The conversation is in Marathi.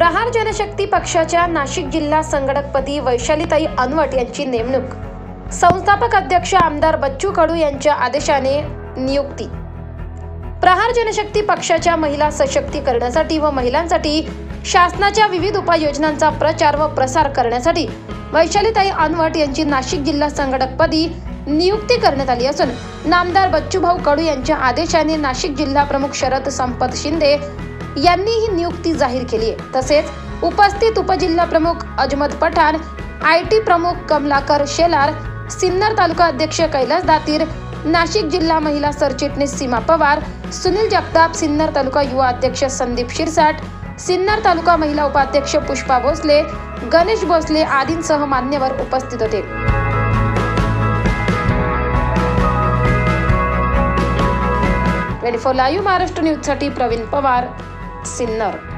प्रहार जनशक्ती पक्षाच्या नाशिक जिल्हा संघटकपदी वैशालीताई अनवट यांची नेमणूक. संस्थापक अध्यक्ष आमदार बच्चू कडू यांच्या आदेशाने नियुक्ती. प्रहार जनशक्ती पक्षाच्या महिला सशक्तीकरणासाठी व महिलांसाठी शासनाच्या विविध उपाययोजनांचा प्रचार व प्रसार करण्यासाठी वैशालीताई अनवट यांची नाशिक जिल्हा संघटकपदी नियुक्ती करण्यात आली असून नामदार बच्चूभाऊ कडू यांच्या आदेशाने नाशिक जिल्हा प्रमुख शरद संपत शिंदे यांनी ही नियुक्ती जाहीर केली आहे. तसेच उपस्थित उपजिल्हा प्रमुख अजमत पठाण, IT प्रमुख कमलाकर शेलार, सिन्नर तालुका अध्यक्ष कैलास दातीर, नाशिक जिल्हा महिला सरचिटणीस सीमा पवार, सुनील जगताप, सिन्नर तालुका युवा अध्यक्ष संदीप शिरसाट, सिन्नर तालुका महिला उपाध्यक्ष पुष्पा भोसले, गणेश भोसले आदींसह मान्यवर उपस्थित होते. 24 लाईव्ह महाराष्ट्र न्यूजसाठी प्रवीण पवार, सिन्नर.